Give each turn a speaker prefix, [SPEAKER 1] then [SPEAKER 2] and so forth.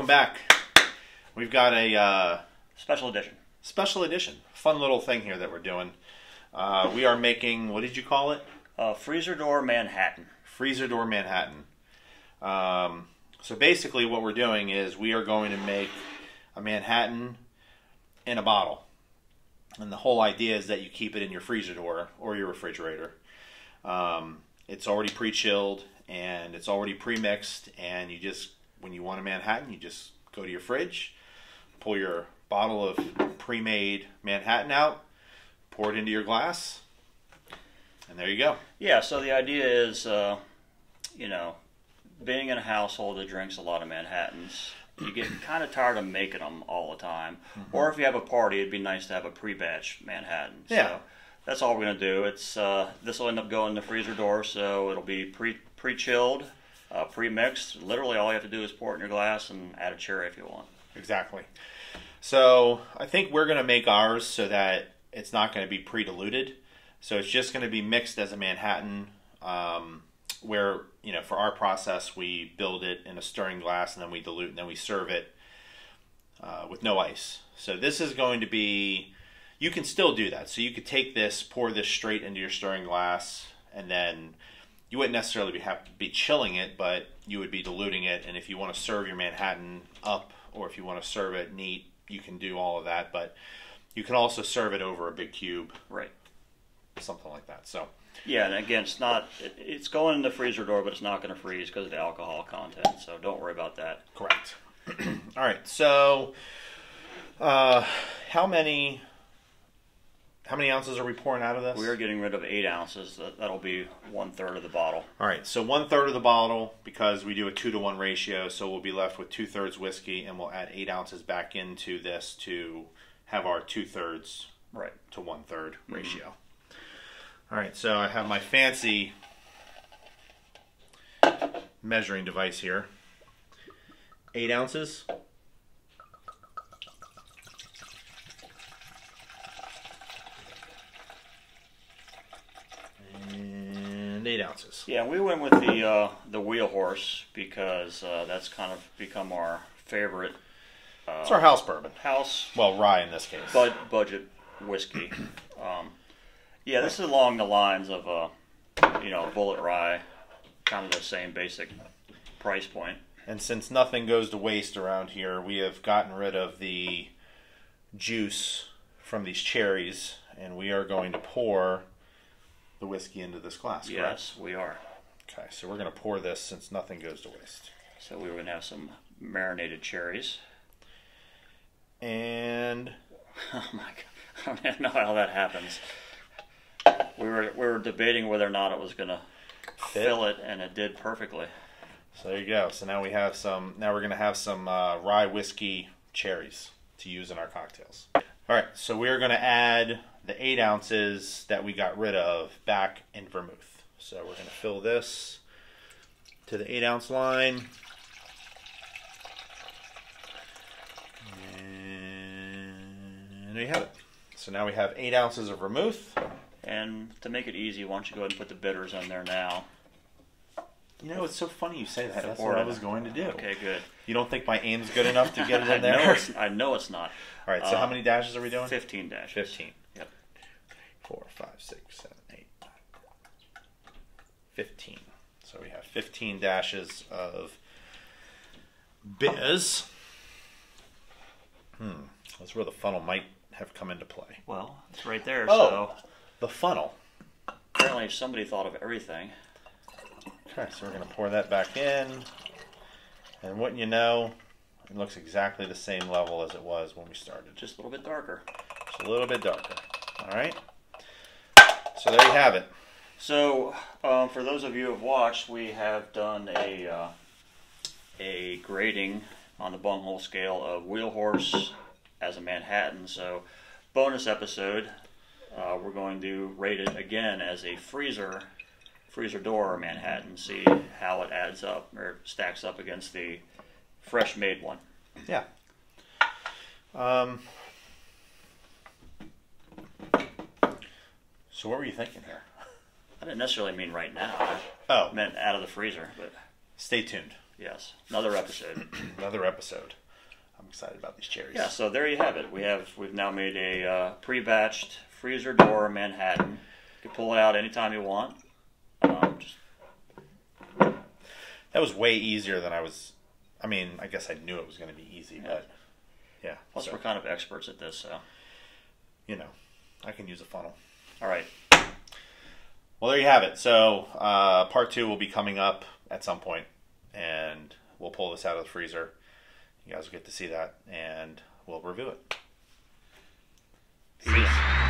[SPEAKER 1] back. We've got a
[SPEAKER 2] Special edition.
[SPEAKER 1] special edition, fun little thing here that we're doing. We are making, what did you call it?
[SPEAKER 2] Freezer door Manhattan.
[SPEAKER 1] Freezer door Manhattan. So basically what we're doing is we are going to make a Manhattan in a bottle. And the whole idea is that you keep it in your freezer door or your refrigerator. It's already pre-chilled and it's already pre-mixed, and you just, when you want a Manhattan, you just go to your fridge, pull your bottle of pre-made Manhattan out, pour it into your glass, and there you go.
[SPEAKER 2] Yeah, so the idea is, being in a household that drinks a lot of Manhattans, you get kind of tired of making them all the time. Mm-hmm. Or if you have a party, it'd be nice to have a pre-batch Manhattan.
[SPEAKER 1] Yeah.
[SPEAKER 2] So that's all we're going to do. It's this will end up going in the freezer door, so it'll be pre-chilled, pre-mixed. Literally all you have to do is pour it in your glass and add a cherry if you want.
[SPEAKER 1] Exactly. So I think we're going to make ours so that it's not going to be pre-diluted. So it's just going to be mixed as a Manhattan, where, for our process, we build it in a stirring glass and then we dilute and then we serve it with no ice. So this is going to be, you can still do that. So you could take this, pour this straight into your stirring glass, and then you wouldn't necessarily have to be chilling it, but you would be diluting it. And if you want to serve your Manhattan up, or if you want to serve it neat, you can do all of that. But you can also serve it over a big cube.
[SPEAKER 2] Right.
[SPEAKER 1] Something like that. So
[SPEAKER 2] yeah, and again, it's going in the freezer door, but it's not going to freeze because of the alcohol content. So don't worry about that.
[SPEAKER 1] Correct. All right. So how many ounces are we pouring out of this?
[SPEAKER 2] We are getting rid of 8 ounces. That'll be 1/3 of the bottle.
[SPEAKER 1] All right. So 1/3 of the bottle, because we do a 2-to-1 ratio. So we'll be left with 2/3 whiskey, and we'll add 8 ounces back into this to have our 2/3
[SPEAKER 2] right
[SPEAKER 1] to 1/3 ratio. Mm-hmm. All right, so I have my fancy measuring device here. 8 ounces. And 8 ounces.
[SPEAKER 2] Yeah, we went with the Wheel Horse because that's kind of become our favorite.
[SPEAKER 1] It's our house bourbon.
[SPEAKER 2] Well,
[SPEAKER 1] rye in this case.
[SPEAKER 2] Budget whiskey. Yeah, this is along the lines of, Bullet Rye, kind of the same basic price point.
[SPEAKER 1] And since nothing goes to waste around here, we have gotten rid of the juice from these cherries, and we are going to pour the whiskey into this glass, correct?
[SPEAKER 2] Yes, we are.
[SPEAKER 1] Okay, so we're going to pour this since nothing goes to waste.
[SPEAKER 2] So we were going to have some marinated cherries.
[SPEAKER 1] And...
[SPEAKER 2] oh my God, I don't know how that happens. We were debating whether or not it was going to fill it, and it did perfectly.
[SPEAKER 1] So there you go. So now we have some. Now we're going to have some rye whiskey cherries to use in our cocktails. All right. So we are going to add the 8 ounces that we got rid of back in vermouth. So we're going to fill this to the 8 ounce line. And there you have it. So now we have 8 ounces of vermouth.
[SPEAKER 2] And to make it easy, why don't you go ahead and put the bitters in there now?
[SPEAKER 1] It's so funny you say that. That's what I was going to do.
[SPEAKER 2] Okay, good.
[SPEAKER 1] You don't think my aim's good enough to get it in there?
[SPEAKER 2] I know it's not.
[SPEAKER 1] All right, so how many dashes are we doing?
[SPEAKER 2] 15 dashes.
[SPEAKER 1] 15.
[SPEAKER 2] Yep.
[SPEAKER 1] 4, 5, 6, 7, 8, 15. So we have 15 dashes of biz. That's where the funnel might have come into play.
[SPEAKER 2] Well, it's right there.
[SPEAKER 1] Oh, so the funnel.
[SPEAKER 2] Apparently somebody thought of everything.
[SPEAKER 1] Okay, so we're going to pour that back in. And wouldn't you know, it looks exactly the same level as it was when we started.
[SPEAKER 2] Just a little bit darker.
[SPEAKER 1] Just a little bit darker. All right. So there you have it.
[SPEAKER 2] So for those of you who have watched, we have done a grading on the bunghole scale of Wheel Horse as a Manhattan. So bonus episode, we're going to rate it again as a freezer door Manhattan, see how it adds up or stacks up against the fresh made one.
[SPEAKER 1] Yeah. So what were you thinking here?
[SPEAKER 2] I didn't necessarily mean right now.
[SPEAKER 1] Oh.
[SPEAKER 2] I meant out of the freezer, but
[SPEAKER 1] stay tuned.
[SPEAKER 2] Yes, another episode.
[SPEAKER 1] Another episode. I'm excited about these cherries.
[SPEAKER 2] Yeah, so there you have it. We've now made a pre-batched freezer door Manhattan. You can pull it out anytime you want.
[SPEAKER 1] That was way easier than I was. I mean, I guess I knew it was going to be easy, but yeah.
[SPEAKER 2] Plus,
[SPEAKER 1] so,
[SPEAKER 2] we're kind of experts at this, so.
[SPEAKER 1] you know, I can use a funnel.
[SPEAKER 2] All right.
[SPEAKER 1] Well, there you have it. So, part 2 will be coming up at some point, and we'll pull this out of the freezer. You guys will get to see that, and we'll review it.
[SPEAKER 2] Peace.